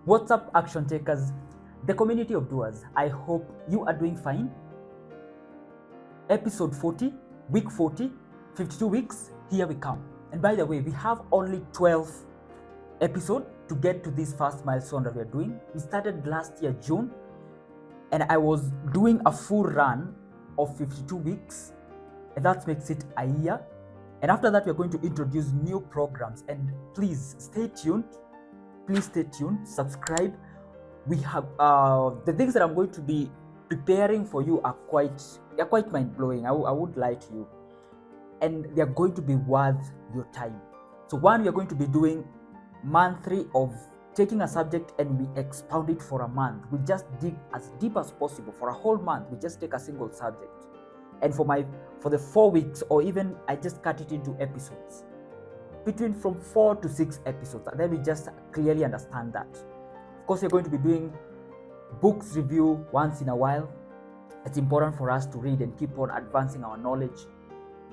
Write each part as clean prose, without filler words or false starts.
What's up, action takers, the community of doers? I hope you are doing fine. Episode 40, week 40, 52 weeks, here we come. And by the way, we have only 12 episodes to get to this first milestone that we are doing. We started last year, June, and I was doing a full run of 52 weeks, and that makes it a year. And after that, we're going to introduce new programs. And please stay tuned. Please stay tuned, subscribe. We have the things that I'm going to be preparing for you are quite mind-blowing. I won't lie to you, and they're going to be worth your time. So one, we are going to be doing month 3 of taking a subject and we expound it for a month. We just dig as deep as possible for a whole month. We just take a single subject, and for the 4 weeks, or even I just cut it into episodes, between from 4 to 6 episodes, and then we just clearly understand that. Of course, we're going to be doing books review once in a while. It's important for us to read and keep on advancing our knowledge.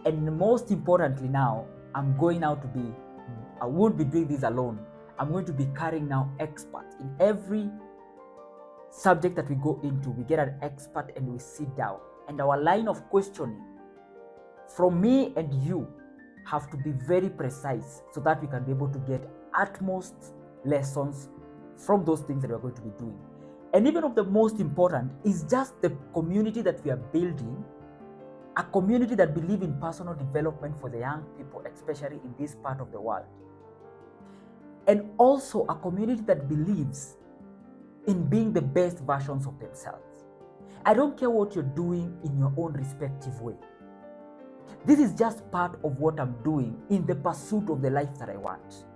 And most importantly now, I won't be doing this alone. I'm going to be carrying now experts. In every subject that we go into, we get an expert and we sit down. And our line of questioning from me and you have to be very precise so that we can be able to get utmost lessons from those things that we're going to be doing. And even of the most important is just the community that we are building, a community that believes in personal development for the young people, especially in this part of the world. And also a community that believes in being the best versions of themselves. I don't care what you're doing in your own respective way. This is just part of what I'm doing in the pursuit of the life that I want.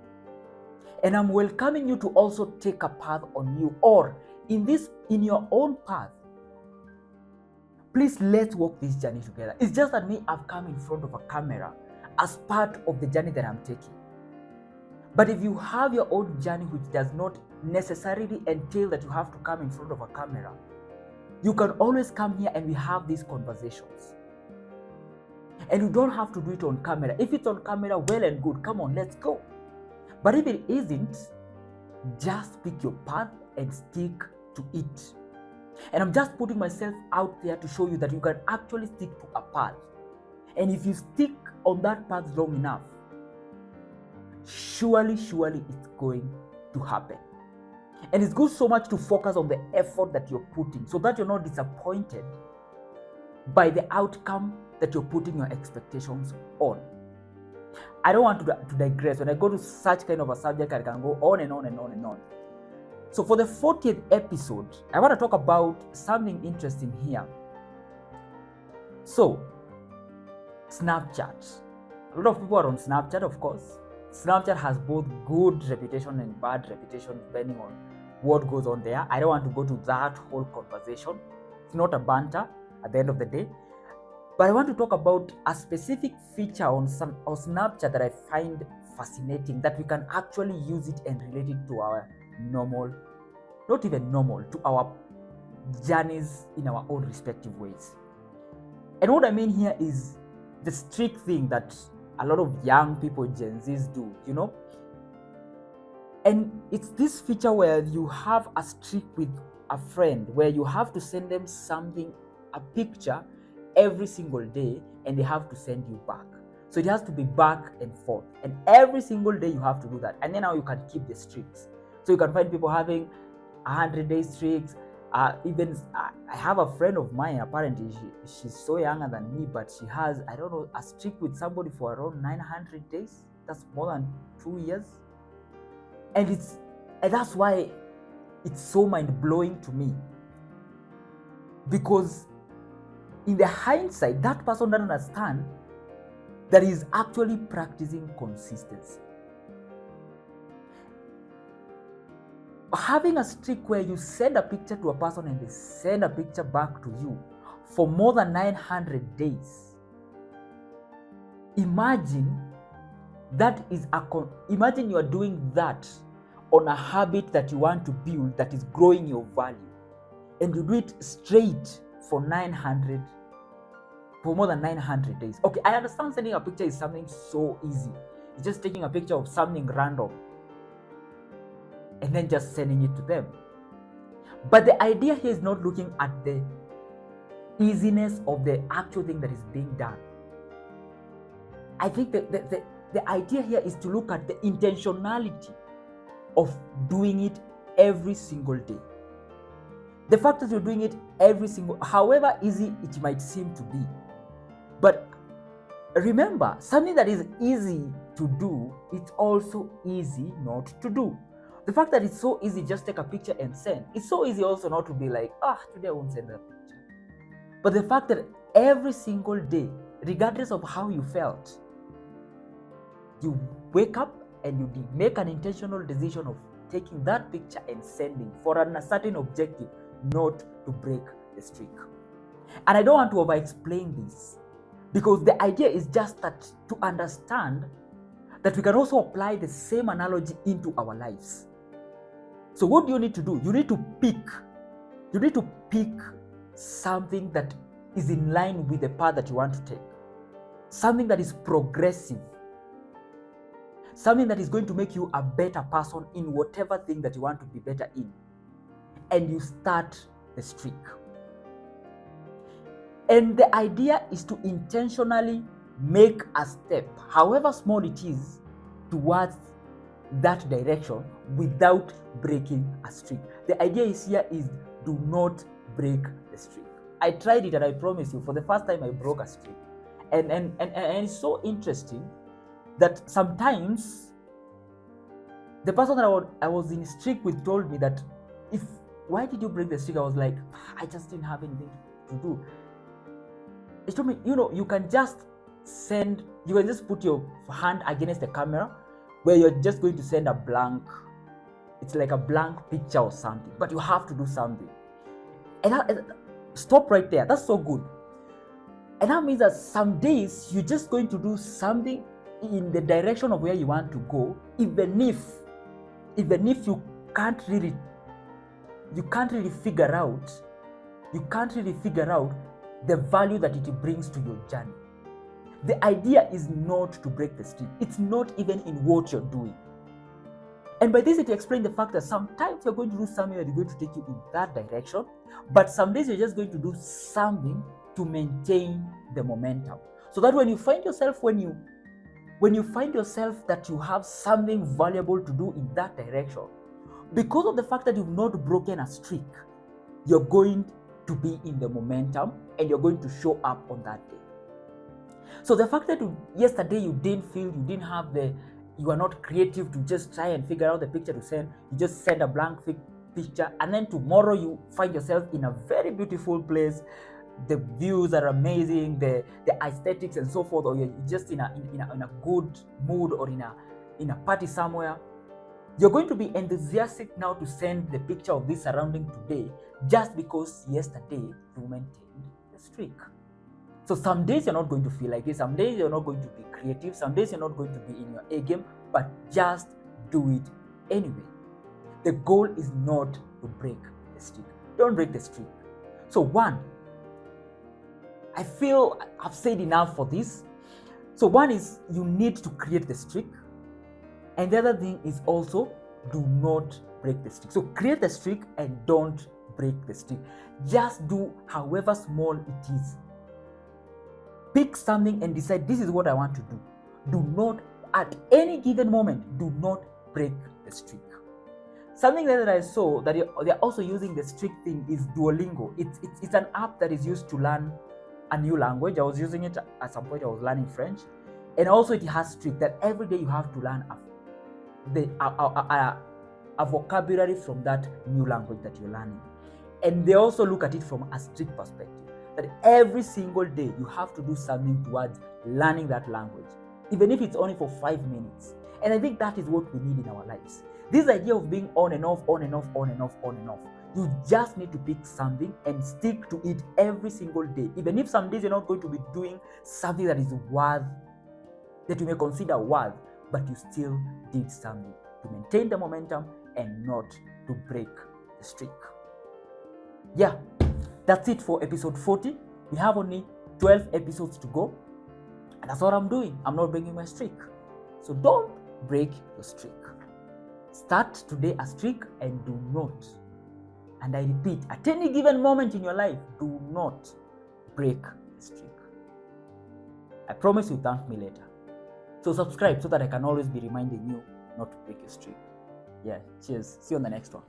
And I'm welcoming you to also take a path on you, or in your own path. Please, let's walk this journey together. It's just that I've come in front of a camera as part of the journey that I'm taking. But if you have your own journey, which does not necessarily entail that you have to come in front of a camera, you can always come here and we have these conversations. And you don't have to do it on camera. If it's on camera, well and good. Come on, let's go. But if it isn't, just pick your path and stick to it. And I'm just putting myself out there to show you that you can actually stick to a path. And if you stick on that path long enough, surely it's going to happen. And it's good so much to focus on the effort that you're putting so that you're not disappointed by the outcome that you're putting your expectations on. I don't want to digress. When I go to such kind of a subject, I can go on and on and on and on. So for the 40th episode, I want to talk about something interesting here. So, Snapchat. A lot of people are on Snapchat, of course. Snapchat has both good reputation and bad reputation depending on what goes on there. I don't want to go to that whole conversation. It's not a banter at the end of the day. But I want to talk about a specific feature on Snapchat that I find fascinating, that we can actually use it and relate it to our to our journeys in our own respective ways. And what I mean here is the strict thing that a lot of young people, Gen Zs, do, And it's this feature where you have a streak with a friend, where you have to send them something, a picture, every single day, and they have to send you back. So it has to be back and forth, and every single day you have to do that. And then now you can keep the streaks. So you can find people having 100-day streaks. I have a friend of mine, apparently she's so younger than me, but she has, a streak with somebody for around 900 days. That's more than 2 years. And that's why it's so mind-blowing to me, because in the hindsight, that person doesn't understand that he's actually practicing consistency. Having a streak where you send a picture to a person and they send a picture back to you for more than 900 days. Imagine you are doing that on a habit that you want to build that is growing your value, and you do it straight for more than 900 days. Okay, I understand sending a picture is something so easy. It's just taking a picture of something random. and then just sending it to them. But the idea here is not looking at the easiness of the actual thing that is being done. I think that the idea here is to look at the intentionality of doing it every single day. The fact that you're doing it however easy it might seem to be. But remember, something that is easy to do, it's also easy not to do. The fact that it's so easy, just take a picture and send. It's so easy also not to be like, today I won't send that picture. But the fact that every single day, regardless of how you felt, you wake up and you make an intentional decision of taking that picture and sending for a certain objective, not to break the streak. And I don't want to over-explain this, because the idea is just that to understand that we can also apply the same analogy into our lives. So what do you need to do? You need to pick something that is in line with the path that you want to take. Something that is progressive. Something that is going to make you a better person in whatever thing that you want to be better in. And you start the streak. And the idea is to intentionally make a step, however small it is, towards that direction without breaking a streak. The idea here is do not break the streak. I tried it and I promise you, for the first time I broke a streak. And it's so interesting that sometimes the person that I was in streak with told me that, why did you break the streak? I was like, I just didn't have anything to do. He told me, you can just put your hand against the camera where you're just going to send a blank, it's like a blank picture or something, but you have to do something. And stop right there. That's so good. And that means that some days you're just going to do something in the direction of where you want to go, even if you can't really figure out the value that it brings to your journey. The idea is not to break the streak. It's not even in what you're doing. And by this, it explains the fact that sometimes you're going to do something that is going to take you in that direction, but some days you're just going to do something to maintain the momentum. So that when you find yourself that you have something valuable to do in that direction, because of the fact that you've not broken a streak, you're going to be in the momentum and you're going to show up on that day. So the fact that yesterday you are not creative to just try and figure out the picture to send, you just send a blank picture, and then tomorrow you find yourself in a very beautiful place, the views are amazing, the aesthetics and so forth, or you're just in a good mood or in a party somewhere, you're going to be enthusiastic now to send the picture of this surrounding today just because yesterday you maintained the streak. So some days you're not going to feel like it, some days you're not going to be creative, some days you're not going to be in your A game, but just do it anyway. The goal is not to break the streak. Don't break the streak. So one, I feel I've said enough for this. So one is you need to create the streak. And the other thing is also do not break the streak. So create the streak and don't break the streak. Just do however small it is. Pick something and decide this is what I want to do. Do not, at any given moment, do not break the streak. Something that I saw that they're also using the streak thing is Duolingo. It's an app that is used to learn a new language. I was using it at some point. I was learning French, and also it has streak that every day you have to learn a vocabulary from that new language that you're learning. And they also look at it from a streak perspective, that every single day you have to do something towards learning that language, even if it's only for 5 minutes. And I think that is what we need in our lives. This idea of being on and off, on and off, on and off, on and off. You just need to pick something and stick to it every single day. Even if some days you're not going to be doing something that is that you may consider worth, but you still did something to maintain the momentum and not to break the streak. Yeah, that's it for episode 40. We have only 12 episodes to go. And that's what I'm doing. I'm not breaking my streak. So don't break your streak. Start today a streak and do not, and I repeat, at any given moment in your life, do not break the streak. I promise you thank me later. So subscribe so that I can always be reminding you not to break a streak. Yeah, cheers. See you on the next one.